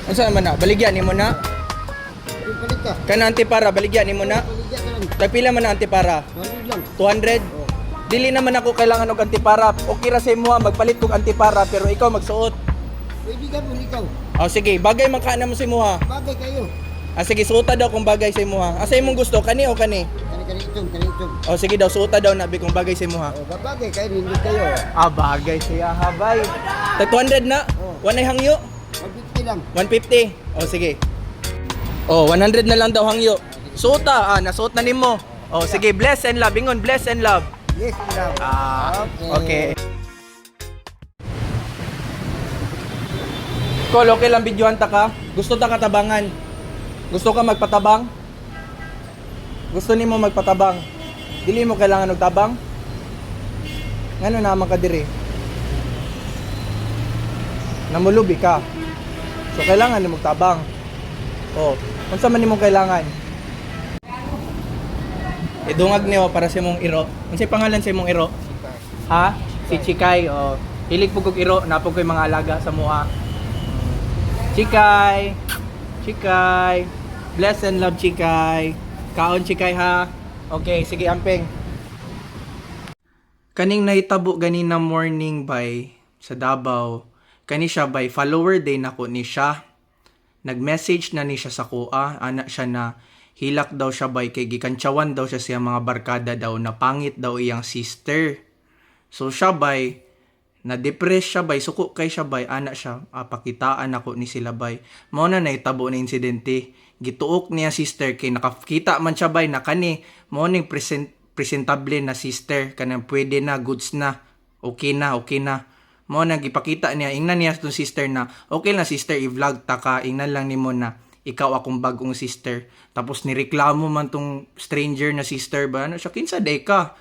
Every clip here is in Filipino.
Unsa man na? Baligyan nimo na? Palit ka. Kana antipara baligyan nimo na? Paligyan ka lang. Tagpila man na antipara? 100 lang. 200? Oh. Dili naman ako kailangan og antipara. Okay ra sa imo magpalit kog antipara pero ikaw magsuot. Pwede ka mo ikaw. Oh sige, bagay man ka na mo sa imo ha. Bagay kayo. Ah sige, suota daw kung bagay sa imo ha. Asa imong gusto kani o kani? Kani itong. Oh sige daw, suota daw nabi kung bagay sa imo ha. Oh, bagay kayo, hindi kayo. Ah, bagay siya ha, bay. Tag 200 na? Oh. Wanay hangyo? 150 lang. 150. Oh sige. Oh, 100 na lang daw hangyo. Suota, nasuot na nimo. Oh, sige, bless and love. Ingon, bless and love. Yes, lang. Okay. Kol, okay lang videohan ta ka? Gusto ta katabangan? Gusto ka magpatabang? Gusto nimo magpatabang? Dili mo kailangan og tabang? Ngano naman ka diri? Namulubi ka. So kailangan nimo tabang. Oh, unsa man nimo kailangan? Idungag niyo para sa imong iro. Unsay pangalan sa imong iro? Ha? Si Chikay. Oh. Hilig pugog iro, napog ko'y mga alaga sa mua. Chikay. Chikay. Bless and love Chikay. Kaon Chikay ha. Okay, sige amping. Kaning nahitabo ganina morning by sa Davao. Kani siya by follower day nako ni siya. Nag-message na ni siya sa kuha, ana siya na hilak daw siya bay kay gikantsawan daw siya sa mga barkada daw na pangit daw iyang sister. So siya bay na-depress siya bay, suko kay siya bay, ana siya, pakitaan ako ni sila bay. Mao na nahitabo na insidente. Gituok niya sister kay nakakita man siya bay na kani mao ning presentable na sister kanang pwede na, goods na. Okay na. Mao nang gipakita niya ingnan niya tong sister na okay na sister i-vlog ta ka, ingnan lang nimo na ikaw akong bagong sister. Tapos nireklamo man tong stranger na sister ba ano siya, kinsa day ka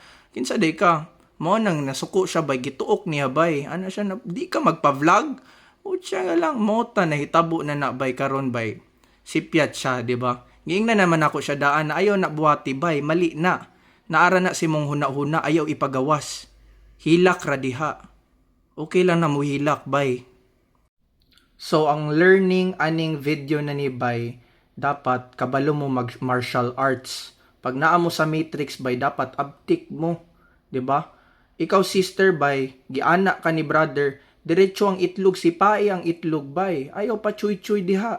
mo nang nasuko siya bay, gituok niya bay, ano siya na, di ka magpa-vlog o siya nga lang mota nahitabo na bay karon bay sipyat siya, di ba? Giing na naman ako siya daan na ayaw na buhati bay, mali na naara na si mong huna-huna, ayaw ipagawas, hilak ra diha, okay lang na mo hilak bay. So ang learning aning video na ni bay, dapat kabalo mo mag martial arts. Pag naa mo sa matrix bay, dapat uptick mo, di ba? Ikaw sister bay, giana ka ni brother, diretso ang itlog, sipai ang itlog bay, ayaw pa chuy-chuy diha.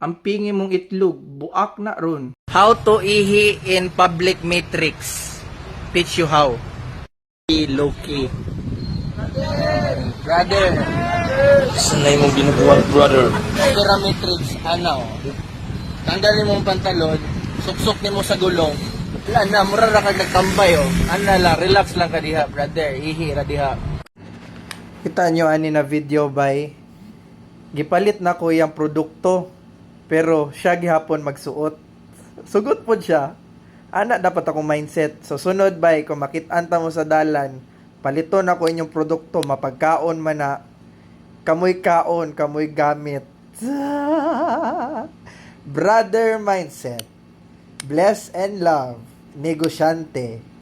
Ang pingi mong itlog, buak na ron. How to ihi in public matrix? Teach you how. Low-key. Brother. Sanay mong binubuhat, brother. Pera matrix, ano? Tanggalin mo ang pantalon, suksok ni mo sa gulong. Wala na, mura ra ka nagtambay oh. Ano lang, relax lang ka diha, brother. Ihi ra diha. Kita nyo ani na video bay. Gipalit na ko yung produkto. Pero siya gihapon magsuot. Sugot po siya. Ana dapat akong mindset. So sunod bay, kung makit-an ta mo sa dalan, paliton ako inyong produkto, mapagkaon man na. Kamoy kaon, kamoy gamit. Brother mindset. Bless and love. Negosyante.